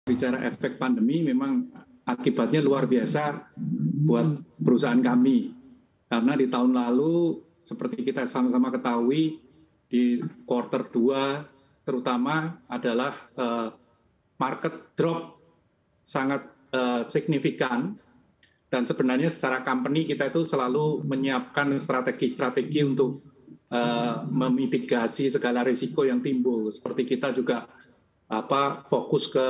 bicara efek pandemi memang akibatnya luar biasa buat perusahaan kami. Karena di tahun lalu seperti kita sama-sama ketahui di kuartal 2 terutama adalah market drop sangat signifikan. Dan sebenarnya secara company kita itu selalu menyiapkan strategi-strategi untuk memitigasi segala risiko yang timbul. Seperti kita juga fokus ke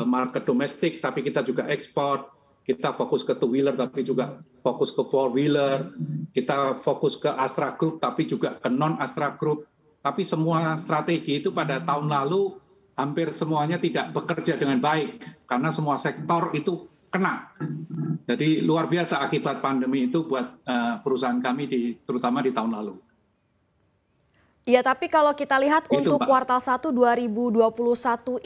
market domestik, tapi kita juga ekspor. Kita fokus ke two-wheeler, tapi juga fokus ke four-wheeler. Kita fokus ke Astra Group, tapi juga ke non-Astra Group. Tapi semua strategi itu pada tahun lalu hampir semuanya tidak bekerja dengan baik, karena semua sektor itu kena. Jadi luar biasa akibat pandemi itu buat perusahaan kami terutama di tahun lalu. Ya, tapi kalau kita lihat itu, untuk Pak. kuartal 1 2021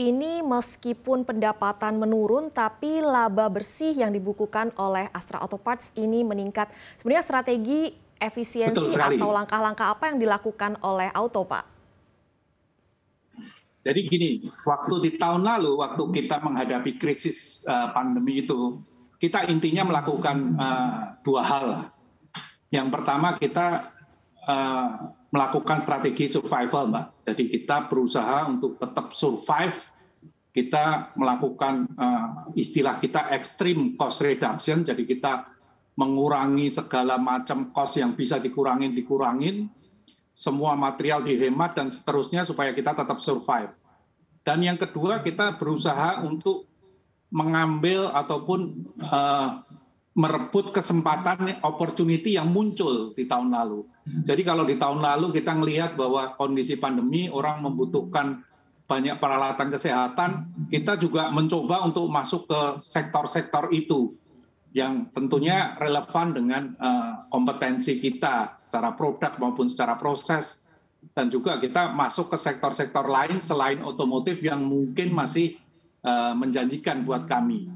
ini meskipun pendapatan menurun tapi laba bersih yang dibukukan oleh Astra Auto Parts ini meningkat. Sebenarnya strategi efisiensi atau langkah-langkah apa yang dilakukan oleh Auto, Pak? Jadi gini, waktu di tahun lalu, waktu kita menghadapi krisis pandemi itu, kita intinya melakukan dua hal. Yang pertama kita melakukan strategi survival, Mbak. Jadi kita berusaha untuk tetap survive. Kita melakukan istilah kita extreme cost reduction. Jadi kita mengurangi segala macam cost yang bisa dikurangin. Semua material dihemat dan seterusnya supaya kita tetap survive. Dan yang kedua kita berusaha untuk mengambil ataupun merebut kesempatan opportunity yang muncul di tahun lalu. Jadi kalau di tahun lalu kita melihat bahwa kondisi pandemi orang membutuhkan banyak peralatan kesehatan, kita juga mencoba untuk masuk ke sektor-sektor itu yang tentunya relevan dengan kompetensi kita secara produk maupun secara proses, dan juga kita masuk ke sektor-sektor lain selain otomotif yang mungkin masih menjanjikan buat kami.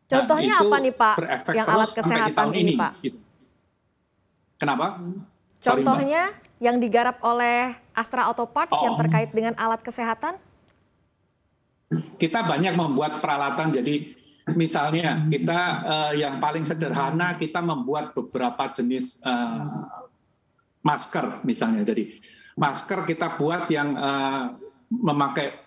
Contohnya apa nih, Pak, yang alat kesehatan ini, Pak? Kenapa? Contohnya yang digarap oleh Astra Auto Parts yang terkait dengan alat kesehatan? Kita banyak membuat peralatan, jadi misalnya kita yang paling sederhana kita membuat beberapa jenis masker misalnya. Jadi masker kita buat yang memakai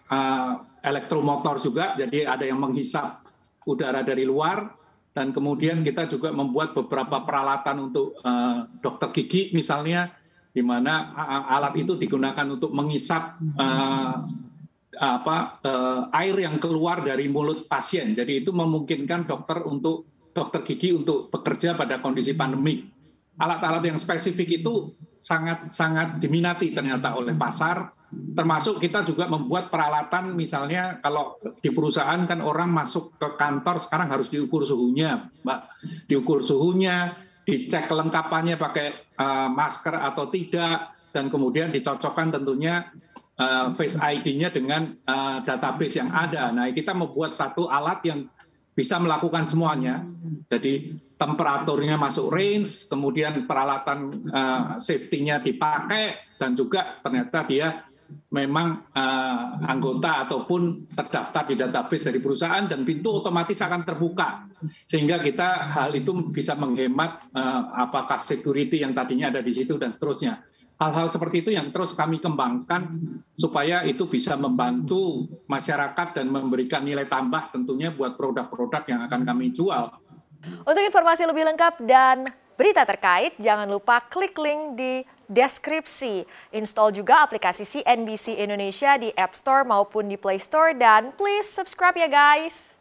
elektromotor juga, jadi ada yang menghisap udara dari luar, dan kemudian kita juga membuat beberapa peralatan untuk dokter gigi misalnya, di mana alat itu digunakan untuk menghisap air yang keluar dari mulut pasien. Jadi itu memungkinkan dokter gigi untuk bekerja pada kondisi pandemik. Alat-alat yang spesifik itu sangat diminati ternyata oleh pasar. Termasuk kita juga membuat peralatan, misalnya kalau di perusahaan kan orang masuk ke kantor sekarang harus diukur suhunya, Mbak. Diukur suhunya, dicek kelengkapannya pakai masker atau tidak, dan kemudian dicocokkan tentunya Face ID-nya dengan database yang ada. Nah, kita membuat satu alat yang bisa melakukan semuanya. Jadi temperaturnya masuk range, kemudian peralatan safety-nya dipakai, dan juga ternyata dia memang anggota ataupun terdaftar di database dari perusahaan, dan pintu otomatis akan terbuka. Sehingga kita hal itu bisa menghemat apakah security yang tadinya ada di situ dan seterusnya. Hal-hal seperti itu yang terus kami kembangkan supaya itu bisa membantu masyarakat dan memberikan nilai tambah tentunya buat produk-produk yang akan kami jual. Untuk informasi lebih lengkap dan berita terkait, jangan lupa klik link di deskripsi. Install juga aplikasi CNBC Indonesia di App Store maupun di Play Store, dan please subscribe ya guys.